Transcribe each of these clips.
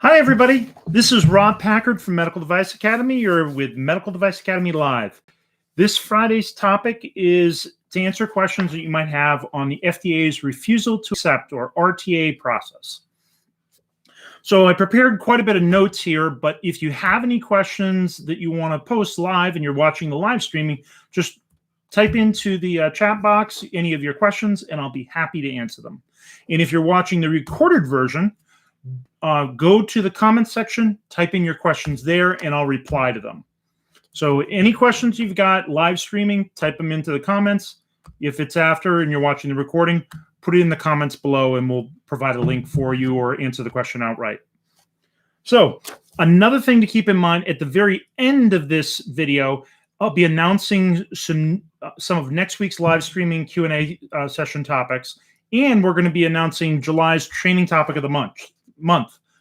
Hi, everybody. This is Rob Packard from Medical Device Academy. You're with Medical Device Academy Live. This Friday's topic is to answer questions that you might have on the FDA's refusal to accept, or RTA, process. So I prepared quite a bit of notes here, but if you have any questions that you want to post live and you're watching the live streaming, just type into the chat box any of your questions and I'll be happy to answer them. And if you're watching the recorded version, go to the comments section, type in your questions there, and I'll reply to them. So any questions you've got live streaming, type them into the comments. If it's after and you're watching the recording, put it in the comments below and we'll provide a link for you or answer the question outright. So another thing to keep in mind, at the very end of this video, I'll be announcing some of next week's live streaming Q&A session topics, and we're going to be announcing July's training topic of the month.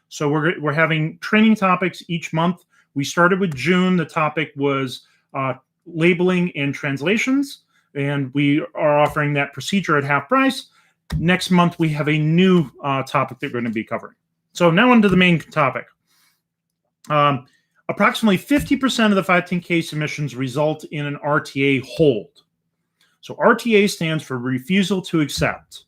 So we're having training topics each month. We started with June. The topic was labeling and translations, and we are offering that procedure at half price. Next month, we have a new topic that we're going to be covering. So now onto the main topic. Approximately 50% of the 510K submissions result in an RTA hold. So RTA stands for refusal to accept.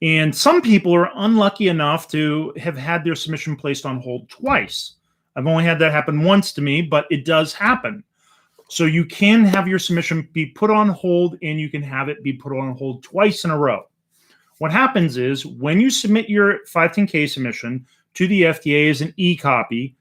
And some people are unlucky enough to have had their submission placed on hold twice. I've only had that happen once to me, but it does happen. So you can have your submission be put on hold, and you can have it be put on hold twice in a row. What happens is when you submit your 510K submission to the FDA as an e-copy,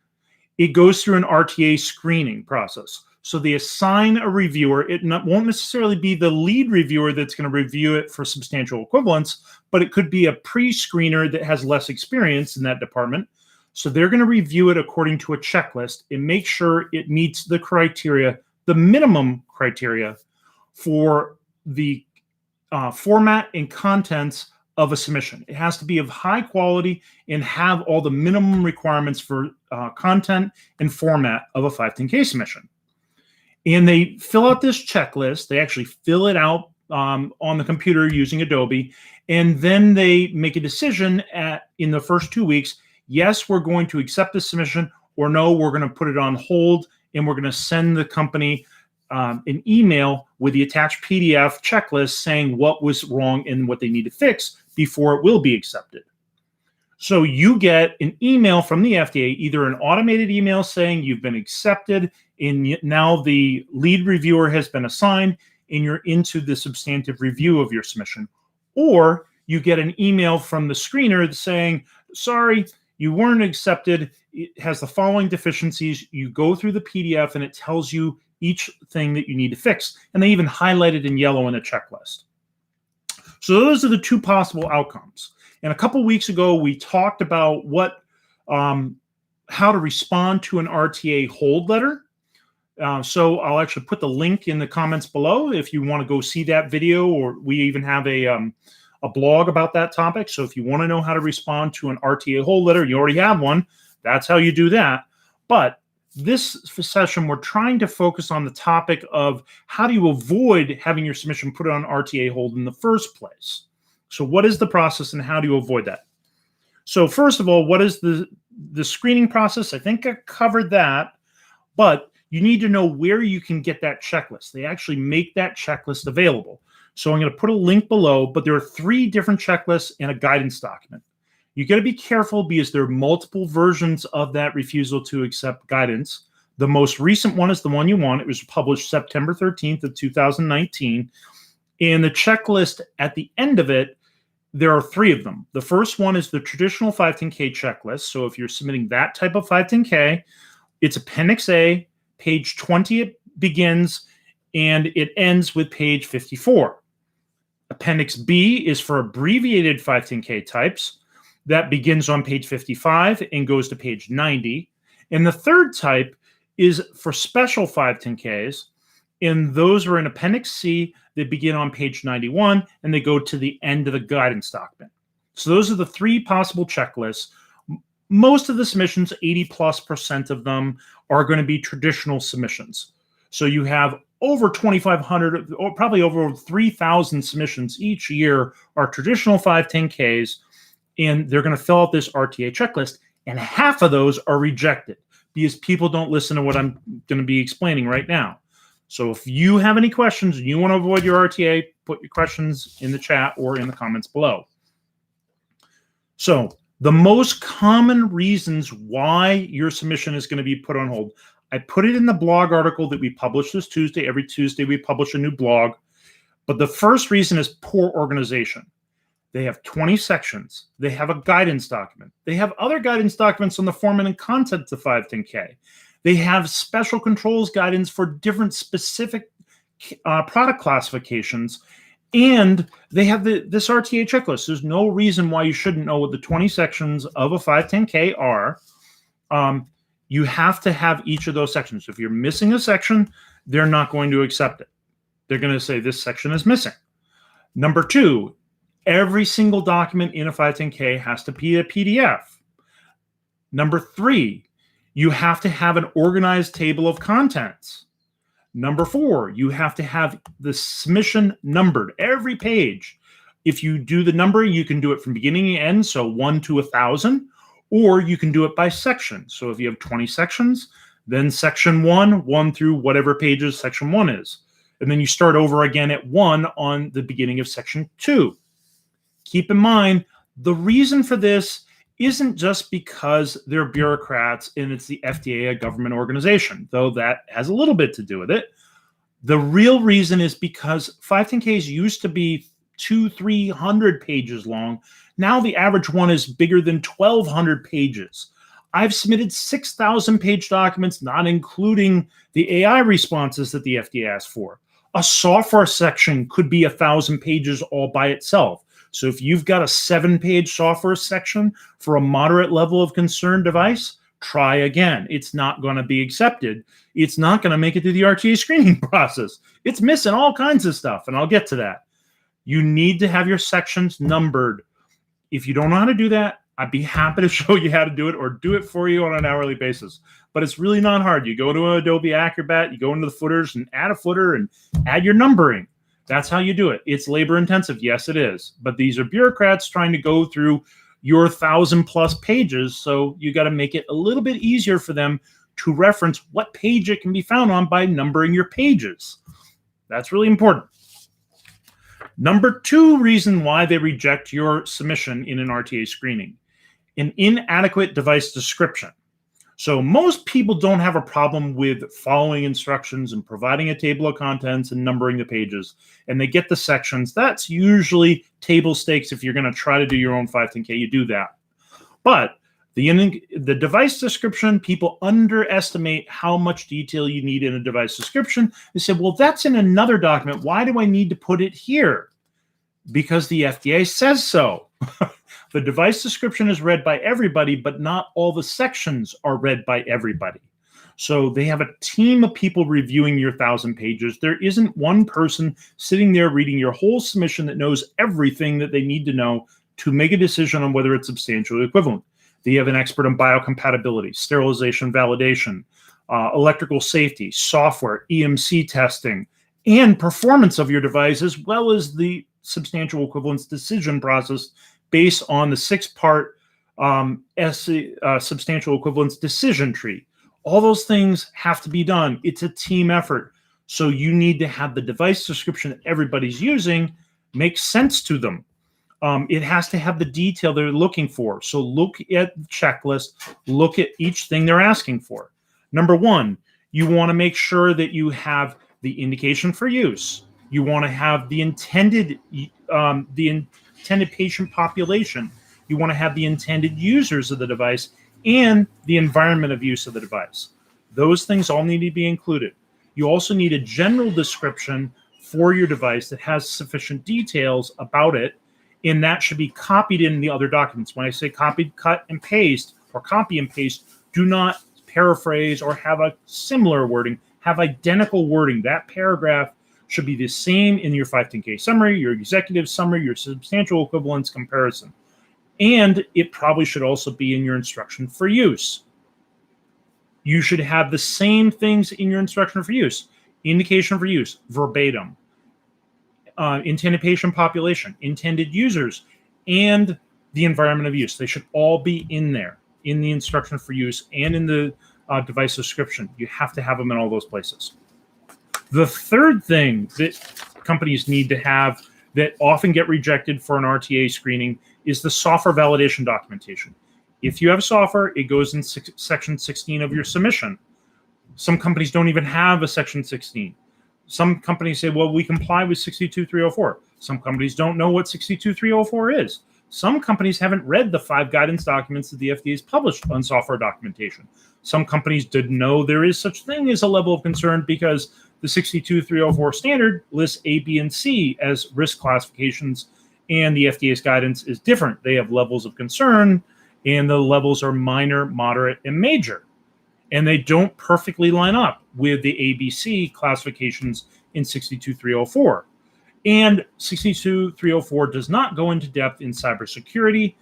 it goes through an RTA screening process. So they assign a reviewer. It won't necessarily be the lead reviewer that's going to review it for substantial equivalence, but it could be a pre-screener that has less experience in that department. So they're going to review it according to a checklist and make sure it meets the criteria, the minimum criteria for the format and contents of a submission. It has to be of high quality and have all the minimum requirements for content and format of a 510K submission. And they fill out this checklist. They actually fill it out on the computer using Adobe. And then they make a decision in the first 2 weeks, yes, we're going to accept the submission, or no, we're going to put it on hold, and we're going to send the company an email with the attached PDF checklist saying what was wrong and what they need to fix before it will be accepted. So you get an email from the FDA, either an automated email saying you've been accepted and now the lead reviewer has been assigned and you're into the substantive review of your submission, or you get an email from the screener saying, sorry, you weren't accepted. It has the following deficiencies. You go through the PDF and it tells you each thing that you need to fix. And they even highlight it in yellow in a checklist. So those are the two possible outcomes. And a couple weeks ago, we talked about how to respond to an RTA hold letter. So I'll actually put the link in the comments below if you want to go see that video, or we even have a blog about that topic. So if you want to know how to respond to an RTA hold letter, you already have one. That's how you do that. But this session, we're trying to focus on the topic of how do you avoid having your submission put on RTA hold in the first place. So what is the process and how do you avoid that? So first of all, what is the screening process? I think I covered that, but you need to know where you can get that checklist. They actually make that checklist available. So I'm going to put a link below, but there are 3 different checklists and a guidance document. You got to be careful because there are multiple versions of that refusal to accept guidance. The most recent one is the one you want. It was published September 13th of 2019. And the checklist at the end of it, there are 3 of them. The first one is the traditional 510K checklist. So if you're submitting that type of 510K, it's Appendix A, page 20 it begins, and it ends with page 54. Appendix B is for abbreviated 510K types. That begins on page 55 and goes to page 90. And the third type is for special 510Ks, and those are in Appendix C. They begin on page 91, and they go to the end of the guidance document. So those are the 3 possible checklists. Most of the submissions, 80+% of them, are going to be traditional submissions. So you have over 2,500, or probably over 3,000 submissions each year are traditional 510Ks, and they're going to fill out this RTA checklist. and half of those are rejected because people don't listen to what I'm going to be explaining right now. So if you have any questions and you want to avoid your RTA, put your questions in the chat or in the comments below. So the most common reasons why your submission is going to be put on hold, I put it in the blog article that we publish this Tuesday. Every Tuesday we publish a new blog. But the first reason is poor organization. They have 20 sections. They have a guidance document. They have other guidance documents on the format and content of 510K. They have special controls guidance for different specific product classifications. And they have this RTA checklist. There's no reason why you shouldn't know what the 20 sections of a 510K are. You have to have each of those sections. If you're missing a section, they're not going to accept it. They're going to say this section is missing. Number two, every single document in a 510K has to be a PDF. Number three, you have to have an organized table of contents. Number four, you have to have the submission numbered, every page. If you do the numbering, you can do it from beginning to end, so 1 to 1,000, or you can do it by section. So if you have 20 sections, then section 1 through whatever pages section 1 is. And then you start over again at 1 on the beginning of section 2. Keep in mind, the reason for this isn't just because they're bureaucrats and it's the FDA, a government organization, though that has a little bit to do with it. The real reason is because 510Ks used to be 200-300 pages long. Now the average one is bigger than 1,200 pages. I've submitted 6,000 page documents, not including the AI responses that the FDA asked for. A software section could be 1,000 pages all by itself. So if you've got a 7-page software section for a moderate level of concern device, try again. It's not going to be accepted. It's not going to make it through the RTA screening process. It's missing all kinds of stuff, and I'll get to that. You need to have your sections numbered. If you don't know how to do that, I'd be happy to show you how to do it or do it for you on an hourly basis. But it's really not hard. You go to Adobe Acrobat, you go into the footers and add a footer and add your numbering. That's how you do it. It's labor intensive. Yes, it is. But these are bureaucrats trying to go through your 1,000+ pages. So you got to make it a little bit easier for them to reference what page it can be found on by numbering your pages. That's really important. Number 2 reason why they reject your submission in an RTA screening, an inadequate device description. So most people don't have a problem with following instructions and providing a table of contents and numbering the pages, and they get the sections. That's usually table stakes. If you're going to try to do your own 510K, you do that. But the device description, people underestimate how much detail you need in a device description. They say, well, that's in another document. Why do I need to put it here? Because the FDA says so. The device description is read by everybody, but not all the sections are read by everybody. So they have a team of people reviewing your 1,000 pages. There isn't one person sitting there reading your whole submission that knows everything that they need to know to make a decision on whether it's substantially equivalent. They have an expert on biocompatibility, sterilization validation, electrical safety, software, EMC testing, and performance of your device, as well as the substantial equivalence decision process based on the 6-part substantial equivalence decision tree. All those things have to be done. It's a team effort. So you need to have the device description that everybody's using make sense to them. It has to have the detail they're looking for. So look at the checklist, look at each thing they're asking for. Number 1, you want to make sure that you have the indication for use. You want to have the intended patient population. You want to have the intended users of the device and the environment of use of the device. Those things all need to be included. You also need a general description for your device that has sufficient details about it, and that should be copied in the other documents. When I say copied, cut, and paste, or copy and paste, do not paraphrase or have a similar wording. Have identical wording. That paragraph should be the same in your 510K summary, your executive summary, your substantial equivalence comparison. And it probably should also be in your instruction for use. You should have the same things in your instruction for use. Indication for use, verbatim. Intended patient population, intended users, and the environment of use. They should all be in there. in the instruction for use, and in the device description. You have to have them in all those places. The third thing that companies need to have that often get rejected for an RTA screening is the software validation documentation. If you have software, it goes in section 16 of your submission. Some companies don't even have a section 16. Some companies say, well, we comply with 62304. Some companies don't know what 62304 is. Some companies haven't read the 5 guidance documents that the FDA has published on software documentation. Some companies didn't know there is such thing as a level of concern because the 62304 standard lists A, B, and C as risk classifications, and the FDA's guidance is different. They have levels of concern, and the levels are minor, moderate, and major. And they don't perfectly line up with the ABC classifications in 62304. And 62304 does not go into depth in cybersecurity.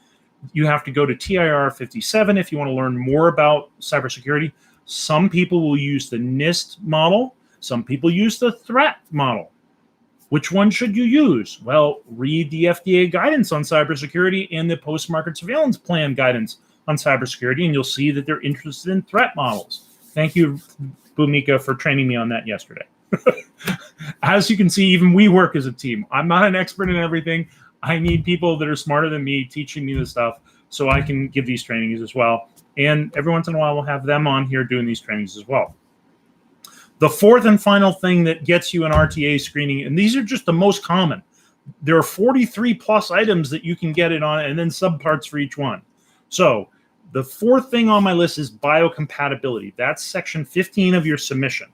You have to go to TIR 57 if you want to learn more about cybersecurity. Some people will use the NIST model. Some people use the threat model. Which one should you use? Well, read the FDA guidance on cybersecurity and the post-market surveillance plan guidance on cybersecurity, and you'll see that they're interested in threat models. Thank you, Bhumika, for training me on that yesterday. As you can see, even we work as a team. I'm not an expert in everything. I need people that are smarter than me teaching me this stuff so I can give these trainings as well. And every once in a while, we'll have them on here doing these trainings as well. The fourth and final thing that gets you an RTA screening, and these are just the most common. There are 43 plus items that you can get it on, and then subparts for each one. So the fourth thing on my list is biocompatibility. That's section 15 of your submission.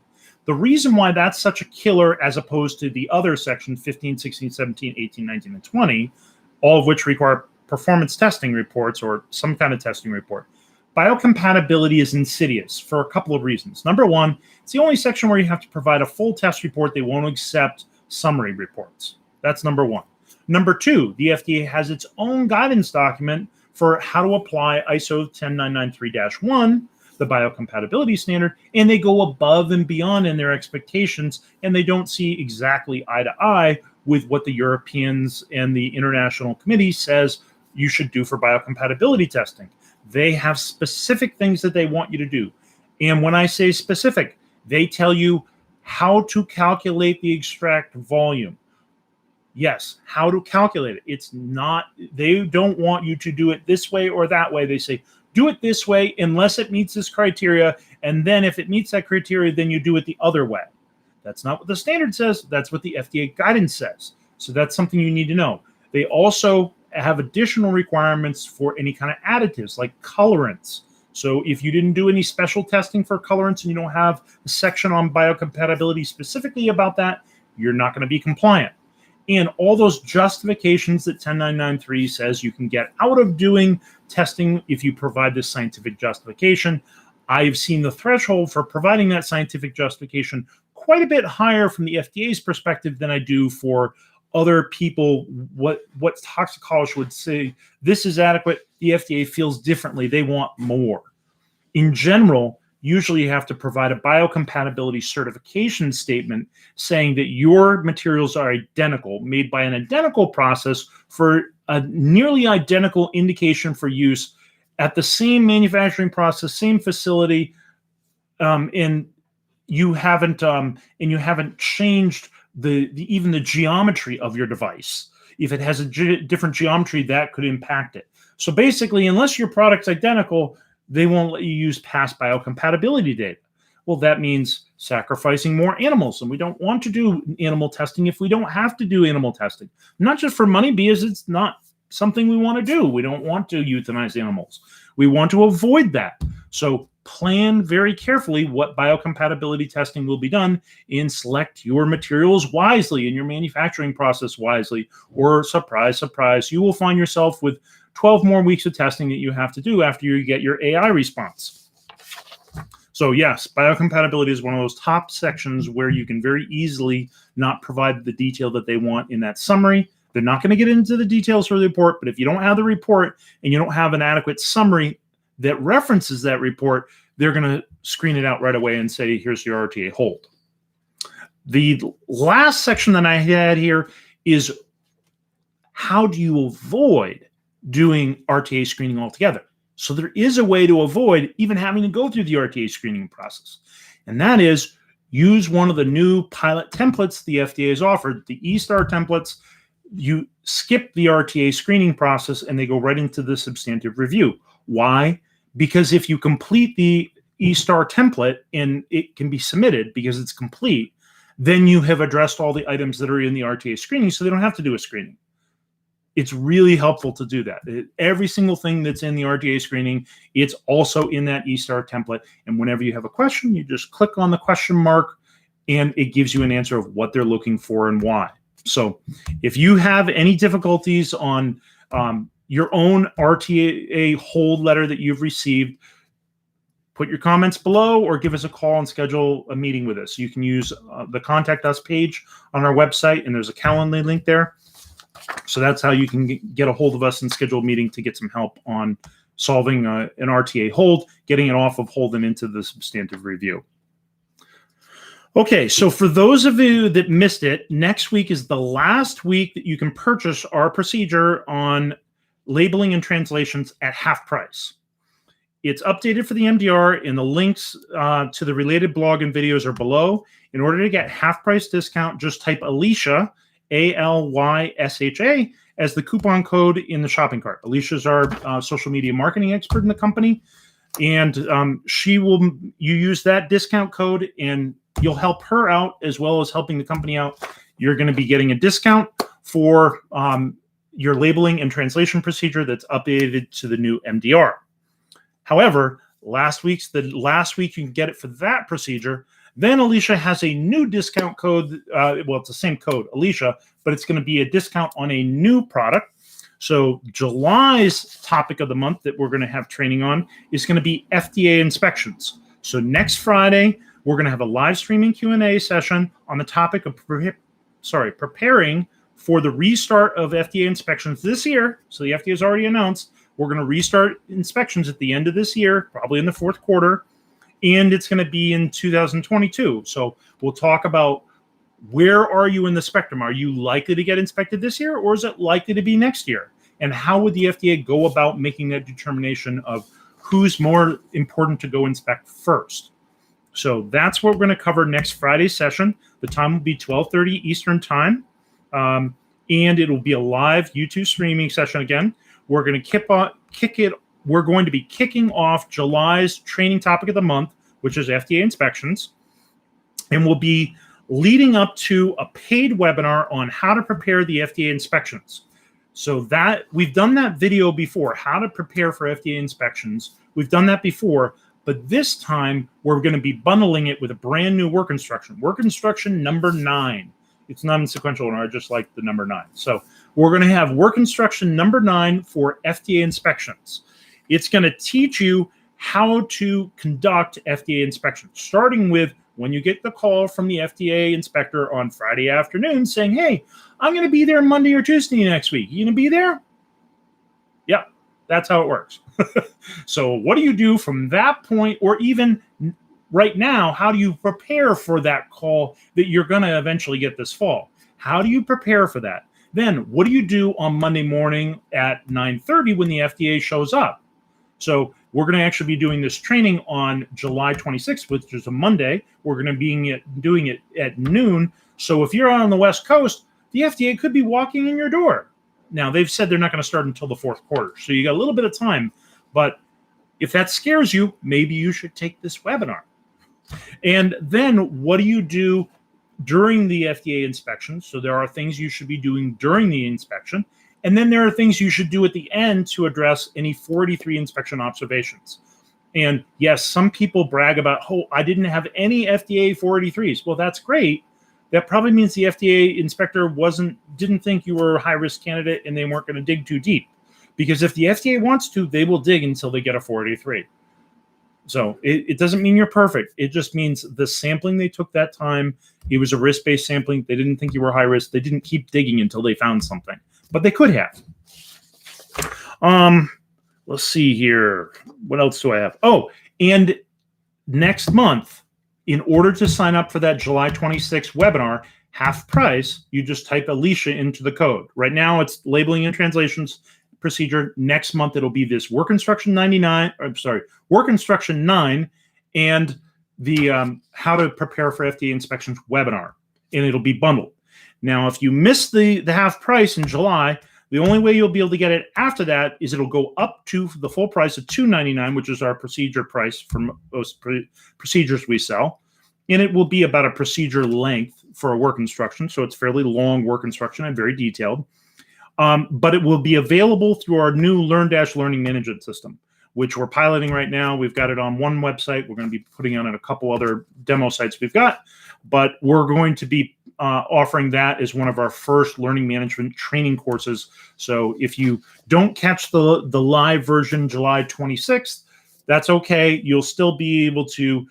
The reason why that's such a killer as opposed to the other sections, 15, 16, 17, 18, 19, and 20, all of which require performance testing reports or some kind of testing report. Biocompatibility is insidious for a couple of reasons. Number one, it's the only section where you have to provide a full test report. They won't accept summary reports. That's number one. Number two, the FDA has its own guidance document for how to apply ISO 10993-1, the biocompatibility standard, and they go above and beyond in their expectations, and they don't see exactly eye to eye with what the Europeans and the International Committee says you should do for biocompatibility testing. They have specific things that they want you to do. And when I say specific, they tell you how to calculate the extract volume. Yes, how to calculate it. It's not, they don't want you to do it this way or that way. They say, do it this way unless it meets this criteria. And then if it meets that criteria, then you do it the other way. That's not what the standard says. That's what the FDA guidance says. So that's something you need to know. They also have additional requirements for any kind of additives like colorants. So if you didn't do any special testing for colorants and you don't have a section on biocompatibility specifically about that, you're not going to be compliant. And all those justifications that 10993 says you can get out of doing testing if you provide this scientific justification. I've seen the threshold for providing that scientific justification quite a bit higher from the FDA's perspective than I do for other people. What toxicologists would say, this is adequate. The FDA feels differently. They want more. In general, usually you have to provide a biocompatibility certification statement saying that your materials are identical, made by an identical process for a nearly identical indication for use at the same manufacturing process, same facility, and you haven't changed even the geometry of your device. If it has a different geometry, that could impact it. So basically, unless your product's identical, they won't let you use past biocompatibility data. Well, that means sacrificing more animals, and we don't want to do animal testing if we don't have to do animal testing. Not just for money, because it's not something we want to do. We don't want to euthanize animals. We want to avoid that. So plan very carefully what biocompatibility testing will be done, and select your materials wisely and your manufacturing process wisely, or surprise, surprise, you will find yourself with 12 more weeks of testing that you have to do after you get your AI response. So yes, biocompatibility is one of those top sections where you can very easily not provide the detail that they want in that summary. They're not going to get into the details for the report, but if you don't have the report and you don't have an adequate summary that references that report, they're going to screen it out right away and say, here's your RTA hold. The last section that I had here is how do you avoid doing RTA screening altogether? So there is a way to avoid even having to go through the RTA screening process. And that is use one of the new pilot templates the FDA has offered, the eStar templates. You skip the RTA screening process and they go right into the substantive review. Why? Because if you complete the eStar template and it can be submitted because it's complete, then you have addressed all the items that are in the RTA screening, so they don't have to do a screening. It's really helpful to do that. Every single thing that's in the RTA screening, it's also in that eStar template. And whenever you have a question, you just click on the question mark and it gives you an answer of what they're looking for and why. So if you have any difficulties on your own RTA hold letter that you've received, put your comments below or give us a call and schedule a meeting with us. You can use the Contact Us page on our website, and there's a Calendly link there. So that's how you can get a hold of us and schedule a meeting to get some help on solving an RTA hold, getting it off of hold and into the substantive review. Okay, so for those of you that missed it, next week is the last week that you can purchase our procedure on labeling and translations at half price. It's updated for the MDR, and the links to the related blog and videos are below. In order to get half price discount, just type Alicia, ALYSHA, as the coupon code in the shopping cart. Alicia's our social media marketing expert in the company, and you use that discount code, and you'll help her out as well as helping the company out. You're going to be getting a discount for your labeling and translation procedure that's updated to the new MDR. However, the last week you can get it for that procedure. Then Alicia has a new discount code. Well, it's the same code, Alicia, but it's going to be a discount on a new product. So July's topic of the month that we're going to have training on is going to be FDA inspections. So next Friday, we're going to have a live streaming Q&A session on the topic of preparing for the restart of FDA inspections this year. So the FDA has already announced we're going to restart inspections at the end of this year, probably in the fourth quarter, and it's going to be in 2022. So we'll talk about where are you in the spectrum? Are you likely to get inspected this year, or is it likely to be next year? And how would the FDA go about making that determination of who's more important to go inspect first? So that's what we're going to cover next Friday's session. The time will be 12:30 Eastern time, and it'll be a live YouTube streaming session again. We're going to We're going to be kicking off July's training topic of the month, which is FDA inspections, and we'll be leading up to a paid webinar on how to prepare the FDA inspections. So that we've done that video before, how to prepare for FDA inspections. We've done that before, but this time we're going to be bundling it with a brand new work instruction number 9. It's not in sequential order, I just like the number 9. So we're going to have work instruction number 9 for FDA inspections. It's going to teach you how to conduct FDA inspections, starting with when you get the call from the FDA inspector on Friday afternoon saying, hey, I'm going to be there Monday or Tuesday next week. You going to be there? Yep, that's how it works. So what do you do from that point, or even right now, how do you prepare for that call that you're going to eventually get this fall? How do you prepare for that? Then what do you do on Monday morning at 9:30 when the FDA shows up? So we're going to actually be doing this training on July 26th, which is a Monday. We're going to be doing it at noon. So if you're out on the West Coast, the FDA could be walking in your door. Now, they've said they're not going to start until the fourth quarter. So you got a little bit of time. But if that scares you, maybe you should take this webinar. And then what do you do during the FDA inspection? So there are things you should be doing during the inspection. And then there are things you should do at the end to address any 483 inspection observations. And yes, some people brag about, oh, I didn't have any FDA 483s. Well, that's great. That probably means the FDA inspector didn't think you were a high-risk candidate and they weren't going to dig too deep. Because if the FDA wants to, they will dig until they get a 483. So it doesn't mean you're perfect. It just means the sampling they took that time, it was a risk-based sampling. They didn't think you were high risk. They didn't keep digging until they found something. But they could have. Let's see here. What else do I have? Oh, and next month, in order to sign up for that July 26th webinar, half price, you just type Alicia into the code. Right now, it's labeling and translations, procedure. Next month, it'll be this work instruction 99, work instruction 9, and the how to prepare for FDA inspections webinar, and it'll be bundled. Now, if you miss the half price in July, the only way you'll be able to get it after that is it'll go up to the full price of $299, which is our procedure price for most procedures we sell. And it will be about a procedure length for a work instruction. So it's fairly long work instruction and very detailed. But it will be available through our new Learning Management System, which we're piloting right now. We've got it on one website. We're going to be putting it on a couple other demo sites we've got. But we're going to be offering that as one of our first learning management training courses. So if you don't catch the live version July 26th, that's okay. You'll still be able to,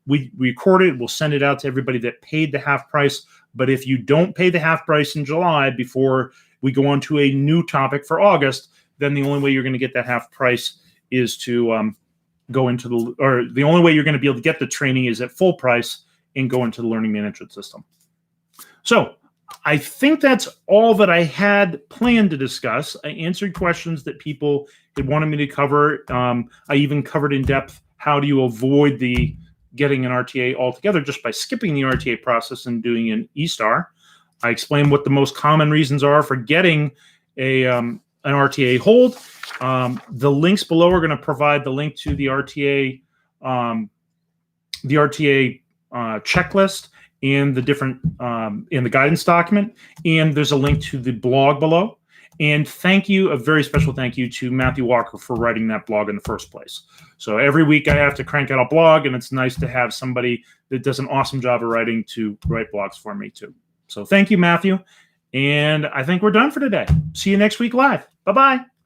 we record it. We'll send it out to everybody that paid the half price. But if you don't pay the half price in July before we go on to a new topic for August, then the only way you're going to get that half price is to go into the only way you're going to be able to get the training is at full price and go into the learning management system. So I think that's all that I had planned to discuss. I answered questions that people had wanted me to cover. I even covered in depth how do you avoid getting an RTA altogether just by skipping the RTA process and doing an E-Star. I explained what the most common reasons are for getting an RTA hold. The links below are going to provide the link to the RTA checklist and the different in the guidance document, and there's a link to the blog below. And a very special thank you to Matthew Walker for writing that blog in the first place. So every week I have to crank out a blog, and it's nice to have somebody that does an awesome job of writing to write blogs for me too. So thank you, Matthew. And I think we're done for today. See you next week live. Bye-bye.